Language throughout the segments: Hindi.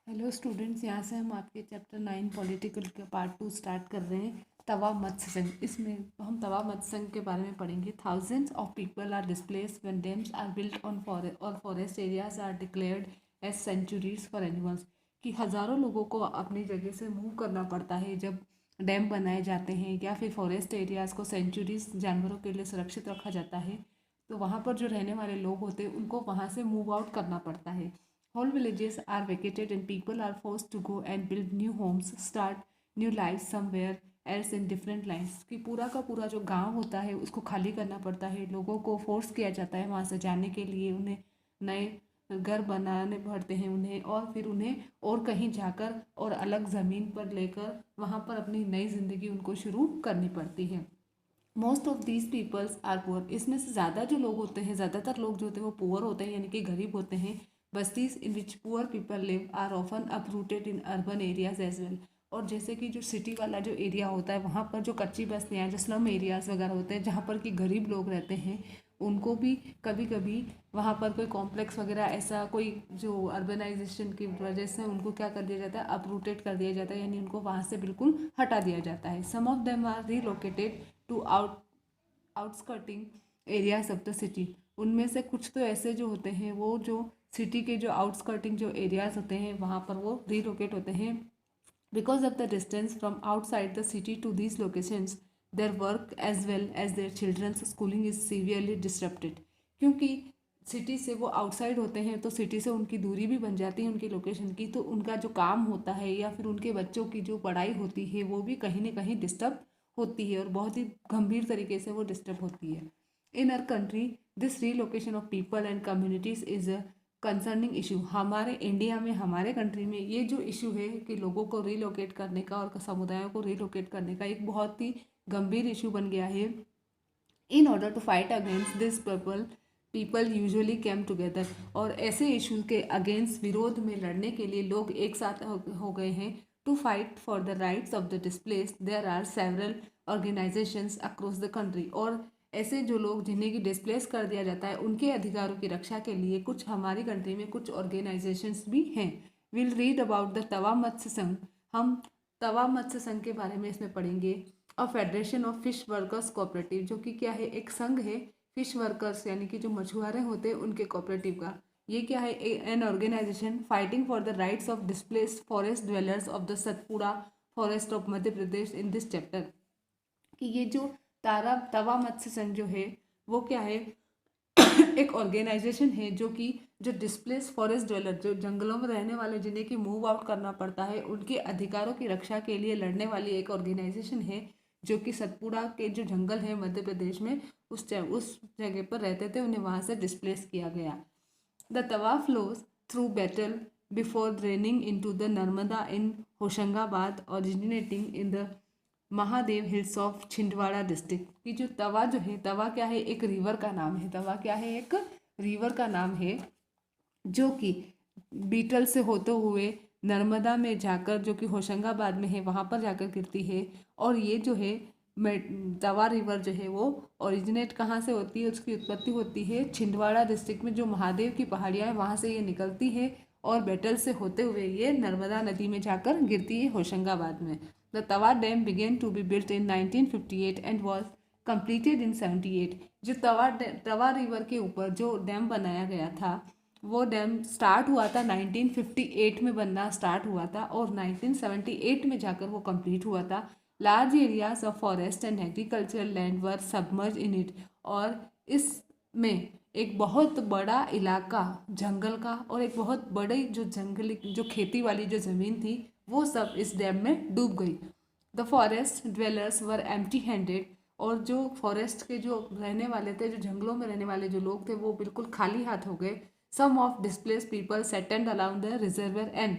हेलो स्टूडेंट्स, यहाँ से हम आपके चैप्टर 9 पॉलिटिकल के पार्ट 2 स्टार्ट कर रहे हैं। तवा मत्स्य संघ। इसमें हम तवा मत्स्य संघ के बारे में पढ़ेंगे। Thousands of people are displaced when dams are built on forest areas are declared as sanctuaries for animals. कि हज़ारों लोगों को अपनी जगह से मूव करना पड़ता है जब डैम बनाए जाते हैं या फिर फॉरेस्ट एरियाज़ को सेंचुरीज जानवरों के लिए सुरक्षित रखा जाता है। तो वहाँ पर जो रहने वाले लोग होते हैं उनको वहाँ से मूव आउट करना पड़ता है। Whole villages are vacated and people are forced to go and build new homes, start new lives somewhere else in different lines। कि पूरा का पूरा जो गांव होता है उसको खाली करना पड़ता है, लोगों को फोर्स किया जाता है वहाँ से जाने के लिए, उन्हें नए घर बनाने पड़ते हैं उन्हें, और फिर उन्हें और कहीं जाकर और अलग ज़मीन पर लेकर वहाँ पर अपनी नई ज़िंदगी उनको शुरू करनी पड़ती है। Most of these peoples are poor. इसमें से ज़्यादा जो लोग होते हैं, ज़्यादातर लोग जो होते हैं वो पुअर होते हैं, यानी कि गरीब होते हैं। Bastis in which poor people live are often uprooted in urban areas as well. और जैसे कि जो सिटी वाला जो एरिया होता है वहाँ पर जो कच्ची बस्तियाँ, जो स्लम एरियाज़ वगैरह होते हैं जहाँ पर कि गरीब लोग रहते हैं, उनको भी कभी कभी वहाँ पर कोई कॉम्प्लेक्स वगैरह ऐसा कोई जो अर्बनाइजेशन की वजह से उनको क्या कर दिया जाता है, अपरूटेड कर दिया जाता है, यानी उनको वहाँ से बिल्कुल हटा दिया जाता है। Some of them are relocated to outskirting areas of the city. उनमें से कुछ तो ऐसे जो होते हैं वो जो सिटी के जो आउटस्कर्टिंग जो एरियाज होते हैं वहाँ पर वो रीलोकेट होते हैं। Because of the distance from outside the city to these locations, their work as well as their children's schooling is severely disturbed. क्योंकि सिटी से वो आउटसाइड होते हैं तो सिटी से उनकी दूरी भी बन जाती है उनकी लोकेशन की, तो उनका जो काम होता है या फिर उनके बच्चों की जो पढ़ाई होती है वो भी कहीं ना कहीं डिस्टर्ब होती है, और बहुत ही गंभीर तरीके से वो डिस्टर्ब होती है। In our country this relocation of people and communities is a concerning issue. हमारे इंडिया में, हमारे कंट्री में ये जो इशू है कि लोगों को रीलोकेट करने का और समुदायों को रीलोकेट करने का एक बहुत ही गंभीर इशू बन गया है। In order to fight against this people usually came together. और ऐसे इशू के अगेंस्ट, विरोध में लड़ने के लिए लोग एक साथ हो गए हैं। To fight for the rights of the displaced there are several organisations across the country. और ऐसे जो लोग जिन्हें की डिस्प्लेस कर दिया जाता है उनके अधिकारों की रक्षा के लिए कुछ हमारी कंट्री में कुछ ऑर्गेनाइजेशंस भी हैं। Will read about the Tawa Matsya संघ। हम तवा मत्स्य संघ के बारे में इसमें पढ़ेंगे। A federation of fish workers cooperative, जो कि क्या है, एक संघ है फिश वर्कर्स यानी कि जो मछुआरे होते हैं उनके कोऑपरेटिव का। ये क्या है, an organisation fighting for the rights of displaced forest dwellers of the Satpura forest of Madhya Pradesh in this chapter. कि ये जो तवा मत्स्य संघ जो है वो क्या है, एक ऑर्गेनाइजेशन है जो कि जो डिस्प्लेस फॉरेस्ट ड्वेलर, जो जंगलों में रहने वाले जिन्हें कि मूव आउट करना पड़ता है, उनके अधिकारों की रक्षा के लिए लड़ने वाली एक ऑर्गेनाइजेशन है, जो कि सतपुड़ा के जो जंगल है मध्य प्रदेश में उस जगह पर रहते थे, उन्हें वहाँ से डिस्प्लेस किया गया। The Tawa flows through battle before draining into the Narmada in Hoshangabad, originating in the Mahadev hills of Chhindwara district. की जो तवा जो है, तवा क्या है, एक रिवर का नाम है। तवा क्या है, एक रिवर का नाम है, जो कि बीटल से होते हुए नर्मदा में जाकर, जो कि होशंगाबाद में है, वहाँ पर जाकर गिरती है। और ये जो है तवा रिवर जो है वो ओरिजिनेट कहाँ से होती है, उसकी उत्पत्ति होती है छिंदवाड़ा डिस्ट्रिक्ट में, जो महादेव की पहाड़ियाँ हैं वहाँ से ये निकलती है और बेटल से होते हुए ये नर्मदा नदी में जाकर गिरती है होशंगाबाद में। The Tawa dam began to be built in 1958 and was completed in 78। जो तवा रिवर के ऊपर जो डैम बनाया गया था वो डैम स्टार्ट हुआ था 1958 में, बनना स्टार्ट हुआ था और 1978 में जाकर वो कंप्लीट हुआ था। Large areas of forest and agricultural land were submerge in it. और इसमें एक बहुत बड़ा इलाका जंगल का और एक बहुत बड़ी जो जंगली जो खेती वाली जो ज़मीन थी वो सब इस डैम में डूब गई। The forest dwellers were empty handed. और जो फॉरेस्ट के जो रहने वाले थे, जो जंगलों में रहने वाले जो लोग थे, वो बिल्कुल खाली हाथ हो गए। Some of displace people settled around the reservoir and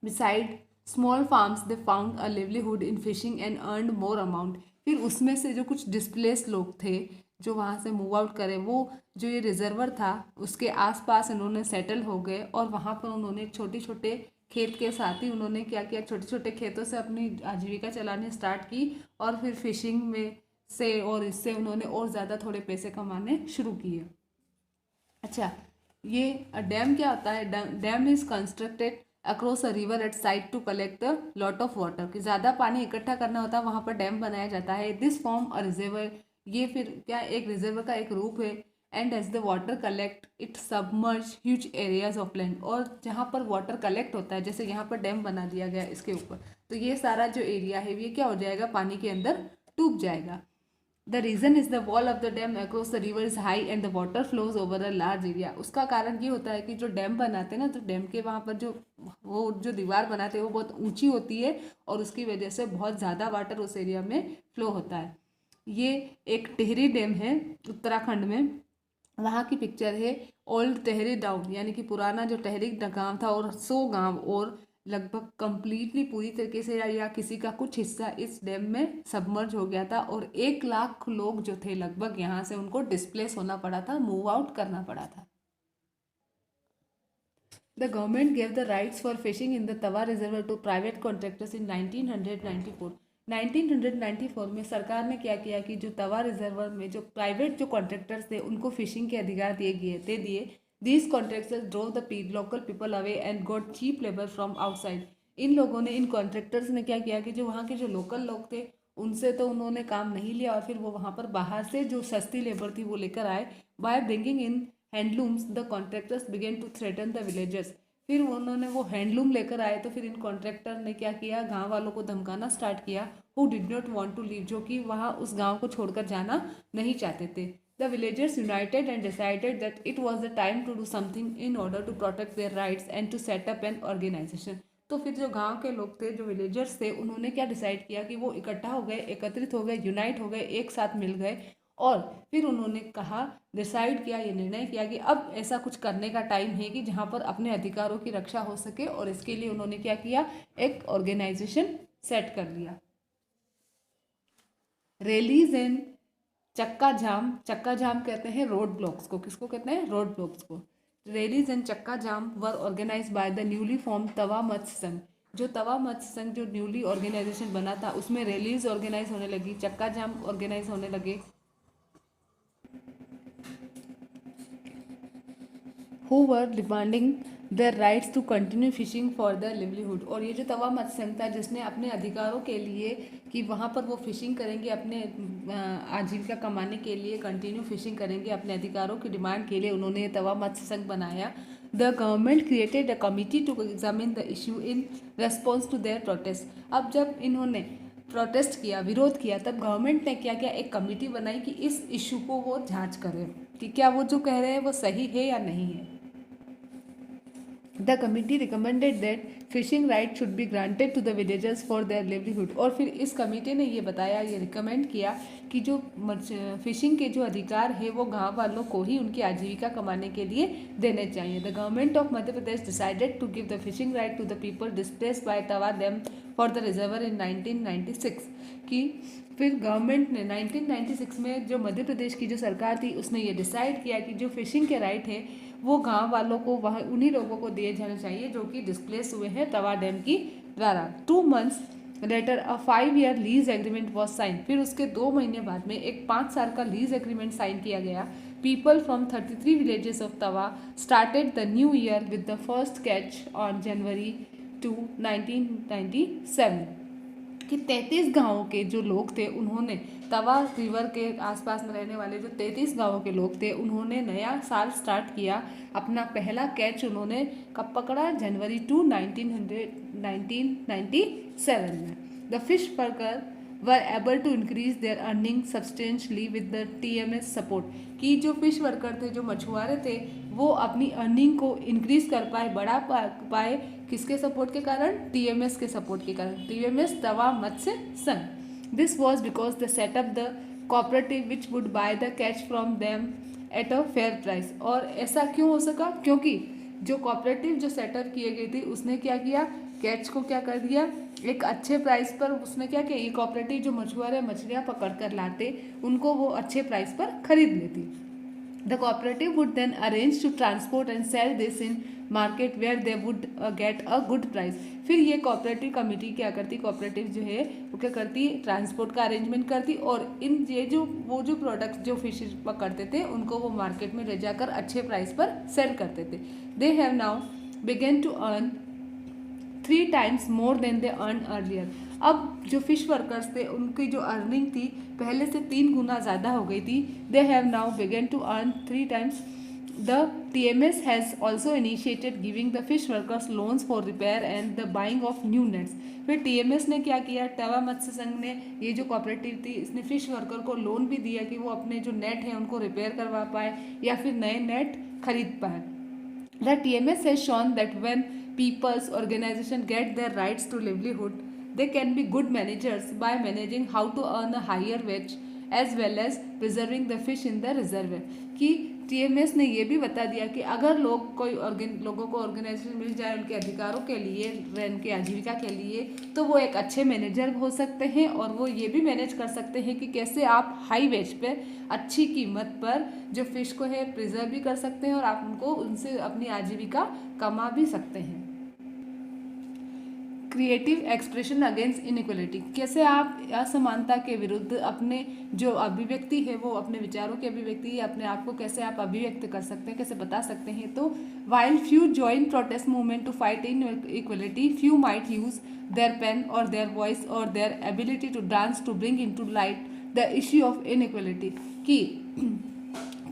beside small farms they found a livelihood in fishing and earned more amount. फिर उसमें से जो कुछ डिस्प्लेस लोग थे जो वहाँ से मूव आउट करे, वो जो ये रिजर्वर था उसके आसपास इन्होंने सेटल हो गए और वहाँ पर उन्होंने छोटे छोटे खेत के साथ ही उन्होंने क्या किया, छोटे छोटे खेतों से अपनी आजीविका चलानी स्टार्ट की और फिर फिशिंग में से और इससे उन्होंने और ज़्यादा थोड़े पैसे कमाने शुरू किए। अच्छा, ये डैम क्या होता है, dam is constructed across a river at side to collect the lot of water, कि ज़्यादा पानी इकट्ठा करना होता है वहाँ पर डैम बनाया जाता है। दिस फॉर्म अ रिजर्वर, ये फिर क्या एक रिजर्वर का एक रूप है। And as the water collect it submerge huge areas of land, और जहाँ पर वाटर कलेक्ट होता है, जैसे यहाँ पर डैम बना दिया गया इसके ऊपर, तो ये सारा जो एरिया है ये क्या हो जाएगा, पानी के अंदर डूब जाएगा। The reason is the wall of the dam across the river is high and the water flows over a large area. उसका कारण ये होता है कि जो डैम बनाते हैं ना, तो डैम के वहाँ पर जो वो जो दीवार बनाते हैं वो बहुत ऊंची होती है, और उसकी वजह से बहुत ज़्यादा वाटर उस एरिया में फ्लो होता है। ये एक टिहरी डैम है उत्तराखंड में, वहाँ की पिक्चर है। ओल्ड टेहरी डाउन, यानी कि पुराना जो टेहरी गांव था, और 100 गांव और लगभग कंप्लीटली पूरी तरीके से या किसी का कुछ हिस्सा इस डैम में सबमर्ज हो गया था, और 1 लाख लोग जो थे लगभग यहाँ से उनको डिस्प्लेस होना पड़ा था, मूव आउट करना पड़ा था। The government gave the rights for fishing in the Tawa Reservoir to private contractors in 1994. 1994 में सरकार ने क्या किया कि जो तवा रिजर्वर में जो प्राइवेट जो कॉन्ट्रैक्टर्स थे उनको फिशिंग के अधिकार दिए। These contractors drove the local people away and got cheap labour from outside. इन लोगों ने, इन कॉन्ट्रैक्टर्स ने क्या किया कि जो वहाँ के जो लोकल लोग थे उनसे तो उन्होंने काम नहीं लिया, और फिर वो वहाँ पर बाहर से जो सस्ती लेबर थी वो लेकर आए। By bringing in handlooms the contractors began to threaten the villagers. फिर उन्होंने वो हैंडलूम लेकर आए, तो फिर इन कॉन्ट्रैक्टर ने क्या किया, गांव वालों को धमकाना स्टार्ट किया, who did not want to leave, जो कि वहाँ उस गांव को छोड़कर जाना नहीं चाहते थे। The villagers united and decided that it was the time to do something in order to protect their rights and to set up an organisation. तो फिर जो गांव के लोग थे, जो विलेजर्स थे, उन्होंने क्या डिसाइड किया कि वो इकट्ठा हो गए, एकत्रित हो गए, यूनाइट हो गए, एक साथ मिल गए, और फिर उन्होंने कहा, डिसाइड किया, ये निर्णय किया कि अब ऐसा कुछ करने का टाइम है कि जहाँ पर अपने अधिकारों की रक्षा हो सके, और इसके लिए उन्होंने क्या किया, एक ऑर्गेनाइजेशन सेट कर लिया। रैलीज एंड चक्का जाम कहते हैं रोड ब्लॉक्स को, किसको कहते हैं, रोड ब्लॉक्स को। रैलीज एंड चक्का जाम were organise by the newly form Tawa Matsya Sangh. जो तवा मत्स्य संघ जो न्यूली ऑर्गेनाइजेशन बना था, उसमें रैलीज ऑर्गेनाइज होने लगी, चक्का जाम ऑर्गेनाइज होने लगे। who were demanding their rights to continue fishing for their livelihood। और ये जो तवा मत्स्य संघ था जिसने अपने अधिकारों के लिए कि वहाँ पर वो फिशिंग करेंगे, अपने आजीविका कमाने के लिए कंटिन्यू फिशिंग करेंगे, अपने अधिकारों की डिमांड के लिए उन्होंने तवा मत्स्य संघ बनाया। The government created a committee to examine the issue in response to their protest. अब जब इन्होंने प्रोटेस्ट किया, विरोध किया, तब गवर्नमेंट ने क्या किया, एक कमेटी बनाई कि इस इशू को वो जांच करें कि क्या वो जो कह रहे हैं वो सही है या नहीं है। The committee recommended that fishing right should be granted to the villagers for their livelihood. और फिर इस कमेटी ने ये बताया, ये रिकमेंड किया कि जो फिशिंग के जो अधिकार है वो गांव वालों को ही उनकी आजीविका कमाने के लिए देने चाहिए। The government of Madhya Pradesh decided to give the fishing right to the people displaced by Tawa dam for the reservoir in 1996। कि फिर गवर्नमेंट ने 1996 में जो मध्य प्रदेश की जो सरकार थी उसने ये डिसाइड किया कि जो फिशिंग के राइट है वो गांव वालों को, वह उन्हीं लोगों को दिए जाने चाहिए जो कि डिस्प्लेस हुए हैं तवा डैम की द्वारा। 2 months later a 5-year lease agreement was sign. फिर उसके 2 महीने बाद में एक 5 साल का लीज एग्रीमेंट साइन किया गया। People from 33 villages of Tawa started the new year with the first catch on January 2, 1997। कि 33 गांवों के जो लोग थे उन्होंने तवा रिवर के आसपास में रहने वाले जो 33 गांवों के लोग थे उन्होंने नया साल स्टार्ट किया। अपना पहला कैच उन्होंने कब पकड़ा, जनवरी 2, 1997 में। The fish worker were able to increase their earning substantially with the TMS support. कि जो फिश वर्कर थे, जो मछुआरे थे, वो अपनी अर्निंग को इंक्रीज कर पाए, बढ़ा पाए, किसके सपोर्ट के कारण, TMS के सपोर्ट के कारण। TMS तवा मत्स्य संघ। This was because the setup the cooperative which would by the catch from them at a fair price. और ऐसा क्यों हो सका, क्योंकि जो कोऑपरेटिव जो सेटअप किए गए थी उसने क्या किया, कैच को क्या कर दिया, एक अच्छे प्राइस पर उसने क्या किया, ये कोऑपरेटिव जो मछुआरे मछलियाँ पकड़ कर लाते उनको वो अच्छे प्राइस पर खरीद लेती। The cooperative would then arrange to transport and sell this in market where they would get a good price. फिर ये कोऑपरेटिव कमेटी क्या करती, कोऑपरेटिव जो है वो क्या करती, ट्रांसपोर्ट का अरेंजमेंट करती और इन ये जो वो जो प्रोडक्ट्स जो फिश पकड़ते थे उनको वो मार्केट में ले जाकर अच्छे प्राइस पर सेल करते थे। They have now begun to earn 3 times more than they earned earlier। अब जो फिश वर्कर्स थे उनकी जो अर्निंग थी पहले से 3 गुना ज़्यादा हो गई थी। They have now begun to earn 3 times। The TMS has also initiated giving the fish workers loans for repair and the buying of new nets। फिर TMS ने क्या किया, तवा मत्स्य संघ ने, ये जो कोऑपरेटिव थी, इसने फिश वर्कर को लोन भी दिया कि वो अपने जो नेट हैं उनको रिपेयर करवा पाए या फिर नए नेट खरीद पाए। The TMS has shown that when people's organization get their rights to livelihood, they can be good managers by managing how to earn a higher wage as well as preserving the fish in the reservoir। कि TMS ने ये भी बता दिया कि अगर लोगों को ऑर्गेनाइजेशन मिल जाए उनके अधिकारों के लिए, उनके आजीविका के लिए, तो वो एक अच्छे मैनेजर हो सकते हैं और वो ये भी मैनेज कर सकते हैं कि कैसे आप हाई वेज पे अच्छी कीमत पर जो फिश को है प्रिजर्व भी कर सकते हैं और आप उनको उनसे अपनी आजीविका कमा भी सकते हैं। क्रिएटिव एक्सप्रेशन अगेंस्ट इनइक्वलिटी, कैसे आप असमानता के विरुद्ध अपने जो अभिव्यक्ति है वो अपने विचारों की अभिव्यक्ति या अपने आप को कैसे आप अभिव्यक्त कर सकते हैं, कैसे बता सकते हैं। तो while few join protest movement to fight inequality, few might use their pen और देयर वॉइस और their ability to dance to bring into light the issue of inequality. कि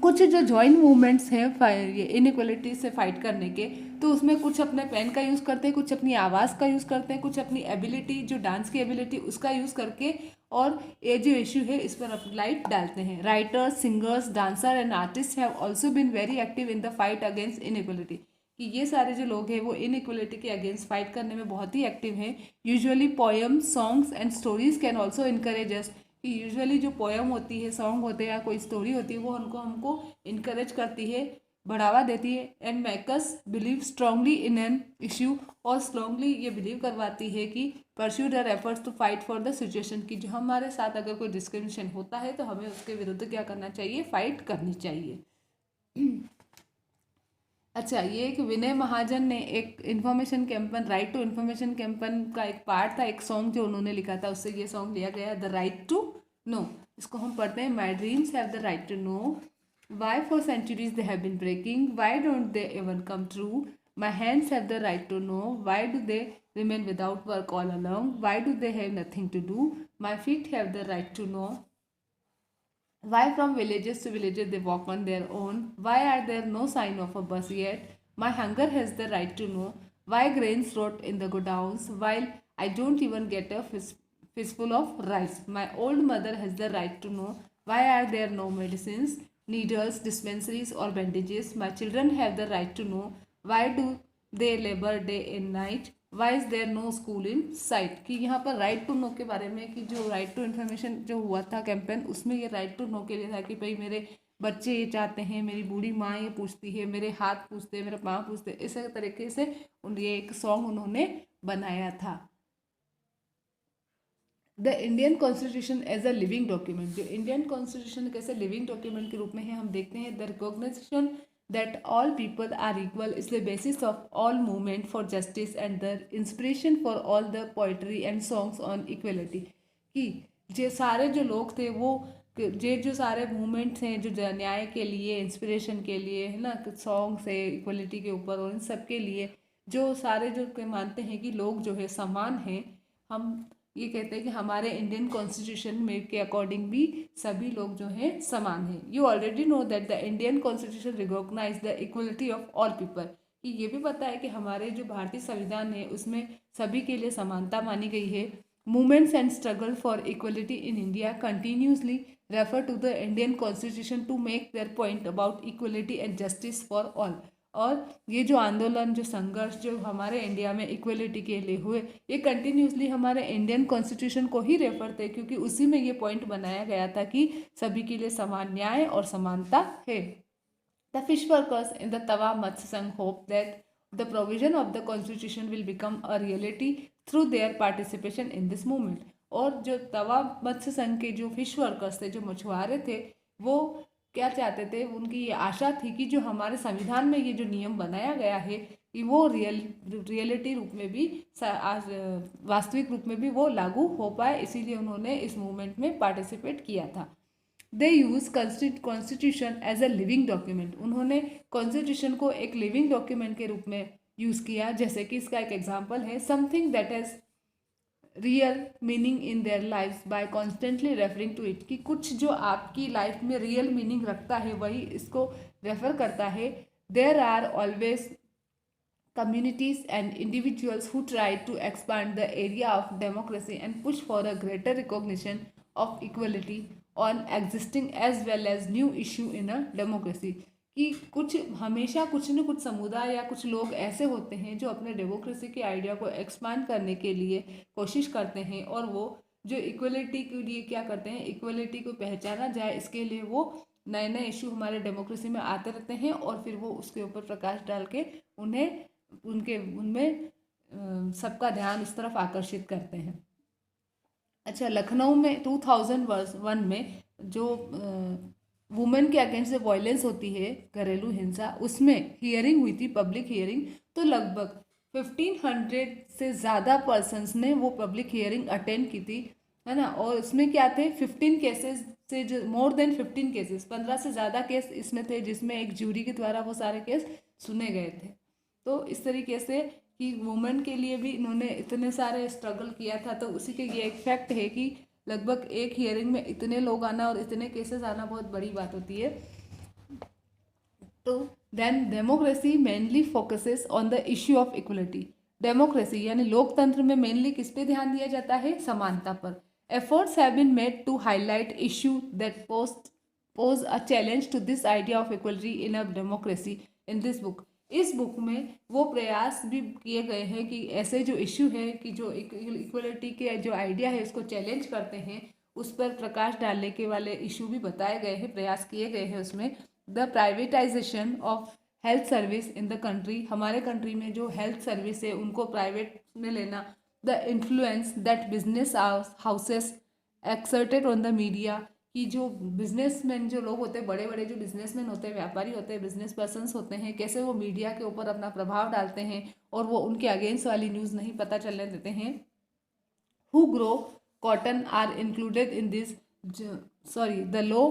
कुछ जो जॉइंट मूवमेंट्स हैं इनइक्वलिटी से फाइट करने के, तो उसमें कुछ अपने पेन का यूज़ करते हैं, कुछ अपनी आवाज़ का यूज़ करते हैं, कुछ अपनी एबिलिटी जो डांस की एबिलिटी उसका यूज़ करके और ये जो इश्यू है इस पर अपनी लाइट डालते हैं। Writers, singers, dancer and artist have also been very active in the fight against inequality. कि ये सारे जो लोग हैं वो इनइक्वलिटी के अगेंस्ट फाइट करने में बहुत ही एक्टिव हैं। Usually poems, songs and stories can also encourage us. कि यूजुअली जो पोएम होती है, सॉन्ग होते हैं या कोई स्टोरी होती है वो हमको इनकरेज करती है, बढ़ावा देती है। And makers believe strongly in an issue, और स्ट्रांगली ये बिलीव करवाती है कि pursue their efforts to fight for the situation. की जो हमारे साथ अगर कोई डिस्क्रिमिनेशन होता है तो हमें उसके विरुद्ध क्या करना चाहिए, फाइट करनी चाहिए। अच्छा, ये एक विनय महाजन ने एक information campaign, right to information campaign का एक पार्ट था, एक सॉन्ग जो उन्होंने लिखा था, उससे ये सॉन्ग लिया गया, द राइट टू नो। इसको हम पढ़ते हैं। My dreams have the right to know, why for centuries they have been breaking, why don't they even come true, my hands have the right to know, why do they remain without work all along, why do they have nothing to do, my feet have the right to know, why from villages to villages they walk on their own, why are there no sign of a bus yet, my hunger has the right to know, why grains rot in the godowns while I don't even get a fistful of rice, my old mother has the right to know, why are there no medicines, needles, dispensaries or bandages, my children have the right to know, why do they labor day and night, why is there no school in sight। कि यहाँ पर राइट टू नो के बारे में, कि जो राइट टू इन्फॉर्मेशन जो हुआ था कैंपेन, उसमें ये राइट टू नो के लिए था कि भाई मेरे बच्चे ये चाहते हैं, मेरी बूढ़ी माँ ये पूछती है, मेरे हाथ पूछते हैं, मेरे पाँव पूछते हैं, इस तरीके से ये एक सॉन्ग उन्होंने बनाया था। The Indian constitution as a living document, जो इंडियन कॉन्स्टिट्यूशन कैसे लिविंग डॉक्यूमेंट के रूप में है हम देखते हैं। The recognition that all people are equal is the basis of all movement for justice and the inspiration for all the poetry and songs on equality. कि जो सारे जो लोग थे वो जो सारे मूवमेंट्स हैं जो न्याय के लिए, इंस्पिरेशन के लिए, है ना, सॉन्ग्स है इक्वलिटी के ऊपर, और इन सब के लिए जो सारे जो मानते हैं कि लोग जो है समान हैं। हम ये कहते हैं कि हमारे इंडियन कॉन्स्टिट्यूशन में के अकॉर्डिंग भी सभी लोग जो हैं समान हैं। You already know that the Indian constitution recognize the equality of all people. कि ये भी पता है कि हमारे जो भारतीय संविधान है उसमें सभी के लिए समानता मानी गई है। Movements and struggle for equality in India continuously refer to the Indian constitution to make their point about equality and justice for all. और ये जो आंदोलन, जो संघर्ष जो हमारे इंडिया में इक्वलिटी के लिए हुए, ये कंटिन्यूसली हमारे इंडियन कॉन्स्टिट्यूशन को ही रेफर थे, क्योंकि उसी में ये पॉइंट बनाया गया था कि सभी के लिए समान न्याय और समानता है। The fish workers in the Tawa Matsya Sangh hope that the provision of the constitution will become a reality through their participation in this movement. और जो तवा मत्स्य संघ के जो फिश वर्कर्स थे, जो मछुआरे थे, वो क्या चाहते थे, उनकी ये आशा थी कि जो हमारे संविधान में ये जो नियम बनाया गया है कि वो रियलिटी रूप में भी, वास्तविक रूप में भी वो लागू हो पाए, इसीलिए उन्होंने इस मूवमेंट में पार्टिसिपेट किया था। They use constitution as a living document. उन्होंने कॉन्स्टिट्यूशन को एक लिविंग डॉक्यूमेंट के रूप में यूज़ किया, जैसे कि इसका एक एग्जाम्पल है, something that has real meaning in their life by constantly referring to it, कि कुछ जो आपकी लाइफ में रियल मीनिंग रखता है वही इसको रेफर करता है। There are always communities and individuals who try to expand the area of democracy and push for a greater recognition of equality on existing as well as new issue in a democracy, कि कुछ हमेशा कुछ न कुछ समुदाय या कुछ लोग ऐसे होते हैं जो अपने डेमोक्रेसी के आइडिया को एक्सपांड करने के लिए कोशिश करते हैं, और वो जो इक्वलिटी के लिए क्या करते हैं, इक्वलिटी को पहचाना जाए इसके लिए वो नए नए इशू हमारे डेमोक्रेसी में आते रहते हैं, और फिर वो उसके ऊपर प्रकाश डाल के उन्हें उनमें सबका ध्यान उस तरफ आकर्षित करते हैं। अच्छा, लखनऊ में 2001 में जो वुमेन के अगेंस्ट जो वायलेंस होती है, घरेलू हिंसा, उसमें हियरिंग हुई थी, पब्लिक हियरिंग, तो लगभग 1500 से ज़्यादा पर्सन्स ने वो पब्लिक हियरिंग अटेंड की थी, है ना। और उसमें क्या थे, 15 केसेस से जो मोर देन 15 केसेस, 15 से ज़्यादा केस इसमें थे, जिसमें एक जूरी के द्वारा वो सारे केस सुने गए थे। तो इस तरीके से कि वुमेन के लिए भी इन्होंने इतने सारे स्ट्रगल किया था, तो उसी के ये एक फैक्ट है कि लगभग एक हियरिंग में इतने लोग आना और इतने केसेस आना बहुत बड़ी बात होती है। तो then democracy mainly focuses on the issue of equality. Democracy यानी लोकतंत्र में मेनली किस पे ध्यान दिया जाता है, समानता पर। Efforts have been made to highlight issue that pose a challenge to this idea of equality in a democracy in this book. इस बुक में वो प्रयास भी किए गए हैं कि ऐसे जो इश्यू है कि जो इक्वलिटी के जो आइडिया है उसको चैलेंज करते हैं, उस पर प्रकाश डालने के वाले इश्यू भी बताए गए हैं, प्रयास किए गए हैं उसमें। The privatisation of health service in the country, हमारे कंट्री में जो हेल्थ सर्विस है उनको प्राइवेट में लेना। The influence that business houses exerted on the media, कि जो बिजनेसमैन जो लोग होते हैं, बड़े बड़े जो बिजनेसमैन होते हैं, व्यापारी होते हैं, बिजनेस पर्सनस होते हैं, कैसे वो मीडिया के ऊपर अपना प्रभाव डालते हैं और वो उनके अगेंस्ट वाली न्यूज़ नहीं पता चलने देते हैं। Who grow cotton are included in this, the low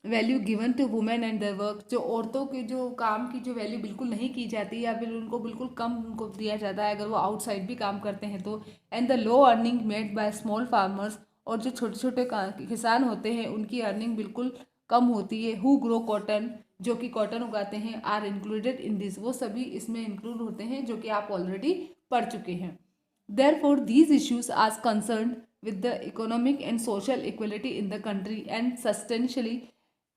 value given to women and their work, जो औरतों के जो काम की जो वैल्यू बिल्कुल नहीं की जाती या फिर उनको बिल्कुल कम उनको दिया जाता है अगर वो आउटसाइड भी काम करते हैं तो। And the low earning made by small farmers, और जो छोटे छोटे किसान होते हैं उनकी अर्निंग बिल्कुल कम होती है। हु ग्रो कॉटन, जो कि कॉटन उगाते हैं, आर इंक्लूडेड इन दिस, वो सभी इसमें इंक्लूड होते हैं, जो कि आप ऑलरेडी पढ़ चुके हैं। Therefore, these issues are concerned with the economic and social equality in the country and substantially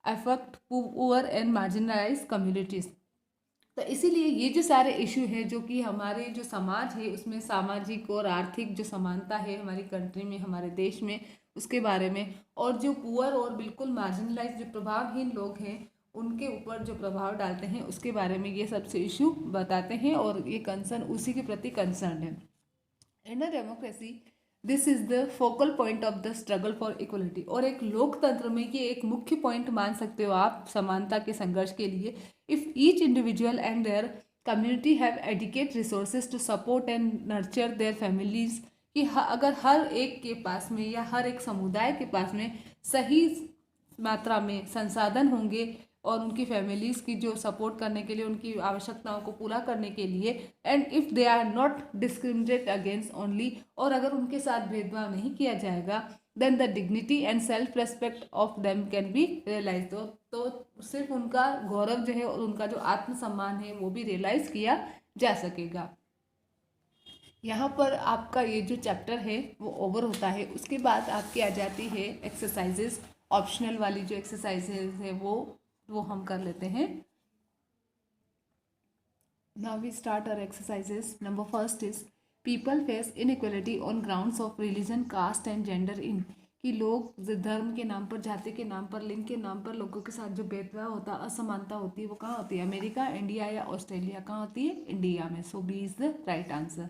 affect poor and marginalized communities. तो इसीलिए ये जो सारे इशू है जो कि हमारे जो समाज है उसमें सामाजिक और आर्थिक जो समानता है हमारी कंट्री में, हमारे देश में, उसके बारे में, और जो पुअर और बिल्कुल मार्जिनलाइज जो प्रभावहीन लोग हैं उनके ऊपर जो प्रभाव डालते हैं उसके बारे में ये सबसे इशू बताते हैं, और ये कंसर्न उसी के प्रति कंसर्न है। In a democracy this is the focal point of the struggle for equality, और एक लोकतंत्र में ये एक मुख्य पॉइंट मान सकते हो आप समानता के संघर्ष के लिए। If each individual and their community have adequate resources to support and nurture their families, कि अगर हर एक के पास में या हर एक समुदाय के पास में सही मात्रा में संसाधन होंगे और उनकी फैमिलीज़ की जो सपोर्ट करने के लिए, उनकी आवश्यकताओं को पूरा करने के लिए, and if they are not discriminate against only, और अगर उनके साथ भेदभाव नहीं किया जाएगा, then the dignity and self respect of them can be realize, तो सिर्फ उनका गौरव जो है और उनका जो आत्मसम्मान है वो भी रियलाइज किया जा सकेगा। यहाँ पर आपका ये जो चैप्टर है वो ओवर होता है। उसके बाद आपकी आ जाती है एक्सरसाइजेस, ऑप्शनल वाली जो एक्सरसाइजेज है वो हम कर लेते हैं। Now we start our exercises. Number first is people face inequality on grounds of religion, caste and gender in, कि लोग धर्म के नाम पर, जाति के नाम पर, लिंग के नाम पर लोगों के साथ जो भेदभाव होता है, असमानता होती है, वो कहाँ होती है? अमेरिका, इंडिया या ऑस्ट्रेलिया? कहाँ होती है? इंडिया में। So B is the right answer.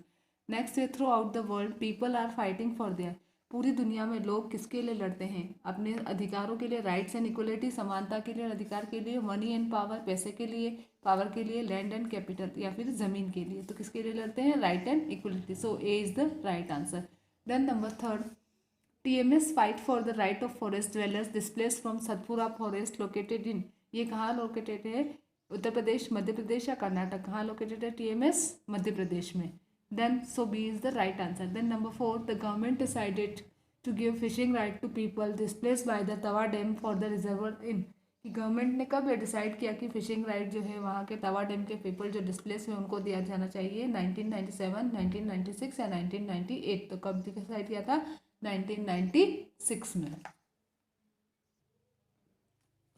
Next है throughout the world people are fighting for their, पूरी दुनिया में लोग किसके लिए लड़ते हैं? अपने अधिकारों के लिए, राइट्स एंड इक्वलिटी, समानता के लिए, अधिकार के लिए, मनी एंड पावर, पैसे के लिए, पावर के लिए, लैंड एंड कैपिटल या फिर जमीन के लिए। तो किसके लिए लड़ते हैं? Right and equality. So A is the right answer. Then number third, TMS fight for the right of forest dwellers displace from Satpura forest located in, ये कहाँ लोकेटेड है? उत्तर प्रदेश, मध्य प्रदेश या कर्नाटक, कहाँ लोकेटेड है TMS? मध्य प्रदेश में। Then so B is the right answer. Then number 4, the government decided to give fishing right to people displaced by the Tawa dam for the reservoir in, कि गवर्नमेंट ने कब डिसाइड किया कि फिशिंग राइट जो है वहाँ के तवा डैम के पीपल जो डिस्प्लेस हुए उनको दिया जाना चाहिए? 1997, 1996 या 1998? तो कब डिसाइड किया था? 1996 में।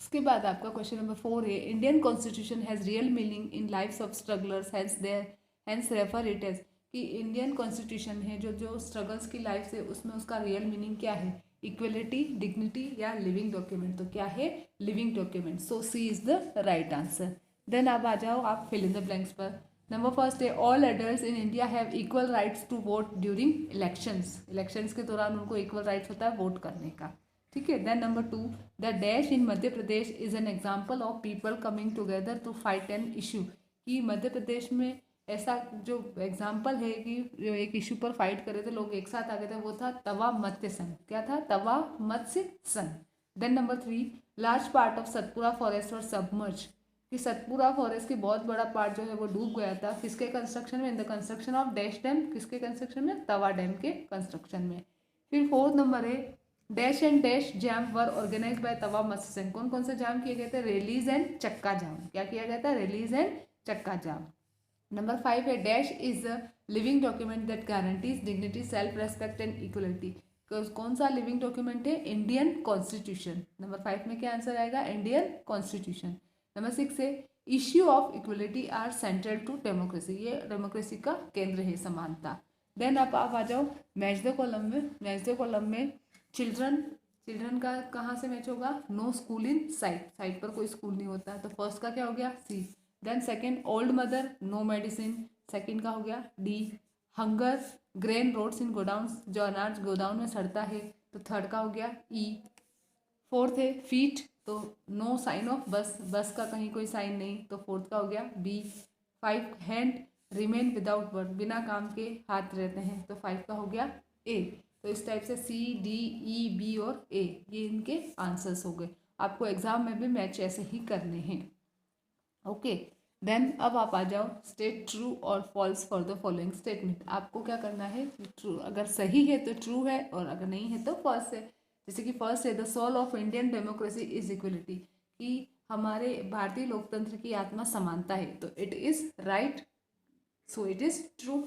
उसके बाद आपका क्वेश्चन नंबर 4 है, Indian constitution has real meaning in lives of strugglers hence refer it as, कि इंडियन कॉन्स्टिट्यूशन है जो स्ट्रगल्स की लाइफ से उसमें उसका रियल मीनिंग क्या है? इक्वलिटी, डिग्निटी या लिविंग डॉक्यूमेंट? तो क्या है? Living document. So C is the right answer. Then अब आ जाओ आप फिल इन द ब्लैंक्स पर। नंबर फर्स्ट है, all adults in India have equal rights to vote during elections, elections के दौरान उनको इक्वल राइट्स होता है वोट करने का, ठीक है। Then number 2, the dash in Madhya Pradesh is an example of people coming together to fight an issue, कि मध्य प्रदेश में ऐसा जो एग्जाम्पल है कि जो एक इशू पर फाइट कर रहे थे लोग, एक साथ आ गए थे, वो था तवा मत्स्य संघ। क्या था? Tawa Matsya Sangh. Then number 3, large part of Satpura forest are submerge, कि सतपुरा फॉरेस्ट की बहुत बड़ा पार्ट जो है वो डूब गया था, किसके कंस्ट्रक्शन में? In the construction of dash dam, किसके कंस्ट्रक्शन में? तवा डैम के कंस्ट्रक्शन में। फिर 4th नंबर है, dash and dash jam were organise by Tawa Matsya Sangh, कौन कौन से जाम किए गए थे? रैलीज एंड चक्का जाम। क्या किया गया था? रैलीज एंड चक्का जाम। नंबर 5 है, dash is a living document that guarantees dignity, self respect and equality, कौन सा लिविंग डॉक्यूमेंट है? Indian constitution. नंबर 5 में क्या आंसर आएगा? Indian constitution. नंबर 6 है, issue of equality are central to democracy, ये डेमोक्रेसी का केंद्र है, समानता। देन आप आ जाओ मैच द कॉलम में। मैच द कॉलम में चिल्ड्रन का कहाँ से मैच होगा? No school in site, site पर कोई स्कूल नहीं होता, तो फर्स्ट का क्या हो गया? C. Then second, old mother no medicine, second का हो गया D. Hunger, grain rots in godown, जो अनाज गोदाउन में सड़ता है, तो थर्ड का हो गया ई। 4th है फीट, तो नो साइन ऑफ बस, बस का कहीं कोई साइन नहीं, तो 4th का हो गया B. 5, hand remain without work, बिना काम के हाथ रहते हैं, तो 5 का हो गया ए। तो इस टाइप से सी, डी, ई, बी और ए ये इनके आंसर्स हो गए। आपको एग्जाम में भी मैच ऐसे ही करने हैं, ओके। देन अब आप आ जाओ, state true or false for the following statement. आपको क्या करना है? ट्रू, अगर सही है तो ट्रू है और अगर नहीं है तो फॉल्स है। जैसे कि फर्स्ट है, the soul of Indian democracy is equality, कि हमारे भारतीय लोकतंत्र की आत्मा समानता है, तो it is right, so it is true.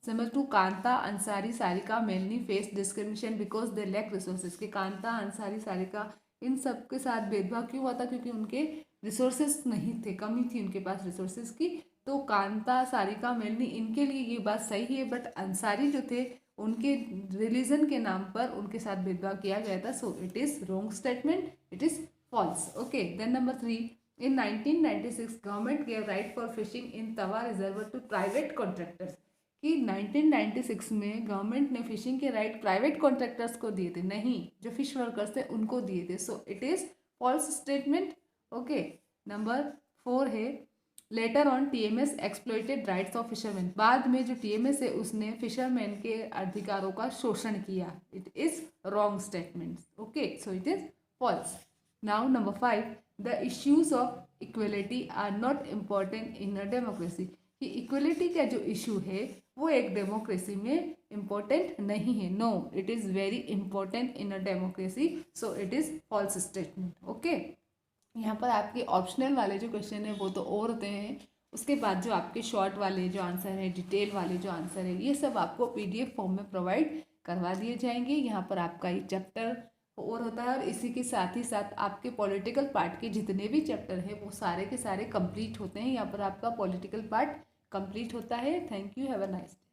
Number 2, Kanta, Ansari, Sarika, Melanie face discrimination because they lack resources, कि कांता, अंसारी, सारिका इन सब के साथ भेदभाव क्यों हुआ था? क्योंकि उनके रिसोर्सेज नहीं थे, कमी थी उनके पास रिसोर्सेज की। तो कांता, सारिका, मेलनी इनके लिए ये बात सही है, बट अंसारी जो थे उनके रिलीजन के नाम पर उनके साथ भेदभाव किया गया था, so it is wrong statement, it is false, okay. Then number 3, in 1996 government gave right for fishing in Tawa reservoir to private contractors, कि 1996 में गवर्नमेंट ने फिशिंग के राइट प्राइवेट कॉन्ट्रैक्टर्स को दिए थे, नहीं जो फिश वर्कर्स थे उनको दिए थे, so it is false statement, okay. Number 4 है, later on TMS exploited rights of fisherman, बाद में जो टीएमएस है उसने फिशरमैन के अधिकारों का शोषण किया, it is wrong statement, okay, so it is false. Now number 5, the issues of equality are not important in a democracy, कि इक्वलिटी का जो इशू है वो एक डेमोक्रेसी में इम्पोर्टेंट नहीं है, no it is very important in a democracy, so it is false statement, okay. यहाँ पर आपके ऑप्शनल वाले जो क्वेश्चन है वो तो और होते हैं, उसके बाद जो आपके शॉर्ट वाले जो आंसर है, डिटेल वाले जो आंसर है, ये सब आपको पीडीएफ फॉर्म में प्रोवाइड करवा दिए जाएंगे। यहाँ पर आपका एक चैप्टर और होता है और इसी के साथ ही साथ आपके पॉलिटिकल पार्ट के जितने भी चैप्टर हैं वो सारे के सारे कंप्लीट होते हैं। यहाँ पर आपका पॉलिटिकल पार्ट कंप्लीट होता है। Thank you, have a nice day.